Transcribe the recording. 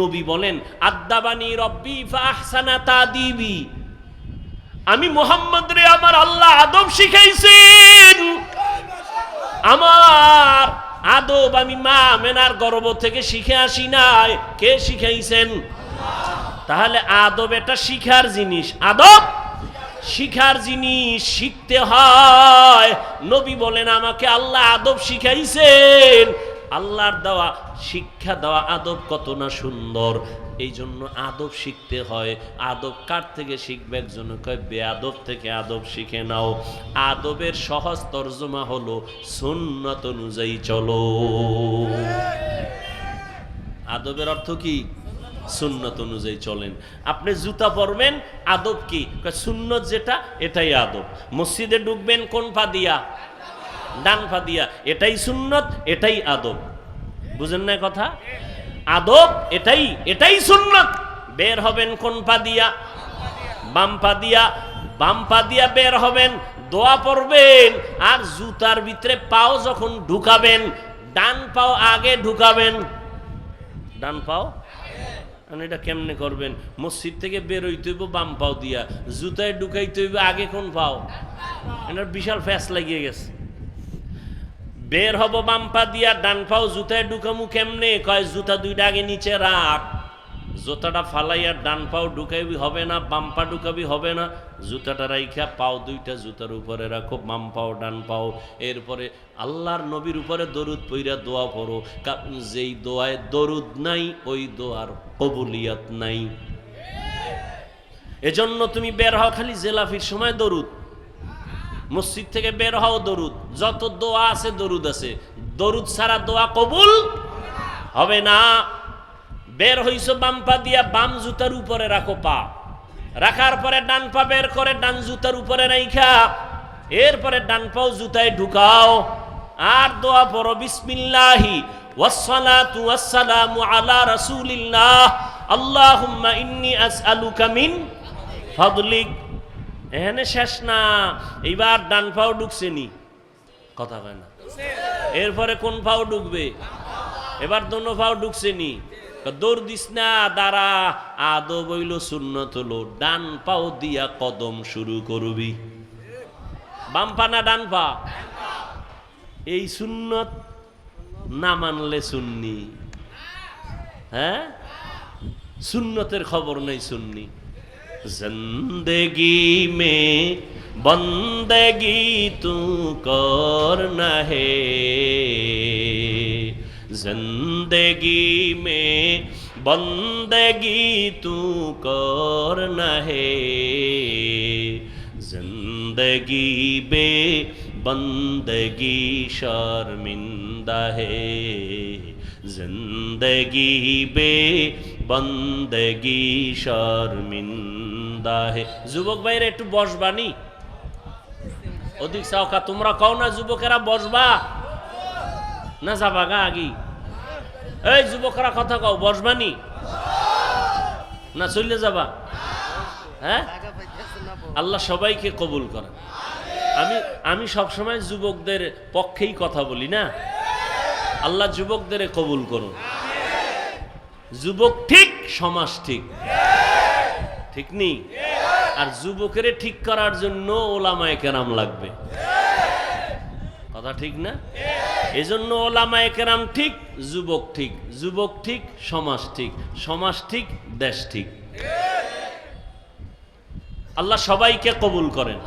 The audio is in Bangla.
নবী বলেন আদ্দাবানি রব্বি ফাহসানা তাদিবি, আমি মুহাম্মদ রে আমার আল্লাহ আদব শিখাইছেন। আমার আদব আমি মা মেনার গর্ভ থেকে শিখে আসি নাই, কে শিখাইছেন? তাহলে আদব এটা শিখার জিনিস, আদব শিখার জিনিস, শিখতে হয়। নবী বলেন আমাকে আল্লাহ আদব শিখাইছেন। আল্লাহর দেওয়া শিক্ষা দেওয়া আদব কত না সুন্দর, এই জন্য আদব শিখতে হয়। আদব কার থেকে শিখবে? একজন কয় বেআদব থেকে আদব শিখে নাও। আদবের সহজ তর্জমা হলো সুন্নত অনুযায়ী চলো। আদবের অর্থ কি? সুন্নত অনুযায়ী চলেন। আপনি জুতা পরবেন, আদব কি? সুন্নত যেটা এটাই আদব। মসজিদে ঢুকবেন কোন পা দিয়া? ডান পা দিয়া, এটাই সুন্নত, এটাই আদব। বুঝেন না কথা? আদব এটাই সুন্নত। বের হবেন কোন পা দিয়া? বাম পা দিয়া। বাম পা দিয়া বের হবেন, দোয়া পড়বেন, আর জুতার ভিতরে পাও যখন ঢুকাবেন ডান পাও আগে ঢুকাবেন। ডান পাও এটা কেমনে করবেন? মসজিদ থেকে বের হইতে হইব বাম পাও দিয়া, জুতায় ঢুকাইতে হইব আগে কোন পাও? এটার বিশাল ফ্যাস লাগিয়ে গেছে। বের হব বাম পা দিয়া, ডান পাও জুতায় ঢুকামু কেমনে? কয় জুতা দুইটা আগে নিচে রাখ, জুতাটা ফালাইয়া ডান পাও ঢুকাইবি হবে না, বাম পা ঢুকাবি হবে না। জুতাটা রাইখা পাও দুইটা জুতার উপরে রাখো, বাম পাও ডান পাও। এরপরে আল্লাহর নবীর উপরে দরুদ পইরা দোয়া পড়ো, কারণ যেই দোয়ায় দরুদ নাই ওই দোয়ার কবুলিয়ত নাই। এজন্য তুমি বের হও খালি জেলাফির সময় দরুদ, মসজিদ থেকে বের হও দরুদ, যত দোয়া আছে দরুদ আছে। দরুদ ছাড়া দোয়া কবুল হবে না। বের হইছো বাম পা দিয়া, বাম জুতার উপরে রাখো পা, রাখার পরে ডান পা বের করে ডান জুতার উপরে রাইখা এরপরে ডান পাও জুতায় ঢুকাও, আর দোয়া পড়ো বিসমিল্লাহি ওয়াসসালাতু ওয়াসসালামু আলা রাসূলিল্লাহ আল্লাহুম্মা ইন্নী আসআলুকা মিন ফাদলিক। এখানে শেষ না, এইবার ডান পাও ঢুকছে নি, কথা কয় না। এরপরে কোন পাও ঢুকবে? এবার দোনো পাও ঢুকছে নি, দৌড় দিস না, দাঁড়া। আদব হইল সুন্নত হলো ডান পাও দিয়া কদম শুরু করবি। বাম পা না ডান পা? এই সুন্নত না মানলে সুন্নি। হ্যাঁ, সুন্নতের খবর নেই সুন্নি। জিंदगी में बंदगी तू करना है, जिंदगी में बंदगी तू करना है, जिंदगी बे बंदगी शर्मिंदा है, जिंदगी बे बंदगी शर्मिंदा है। যুবক ভাইরা একটু বসবানি, অধিক সাওকা তোমরা কও না যুবকেরা বসবা না যাবা গা আগি? এই যুবকরা কথা কও, বসবানি না চলে যাবা? হ্যাঁ, আল্লাহ সবাইকে কবুল করে। আমি সবসময় যুবকদের পক্ষেই কথা বলি না। আল্লাহ যুবকদের কবুল করুন। যুবক ঠিক, সমাজ ঠিক, ঠিক নি? আর যুবকের ঠিক করার জন্য ওলামায়ে কেরাম লাগবে, কথা ঠিক না? এজন্য ওলামায়ে কেরাম ঠিক, যুবক ঠিক, যুবক ঠিক, সমাজ ঠিক, সমাজ ঠিক, দেশ ঠিক। আল্লাহ সবাইকে কবুল করেন।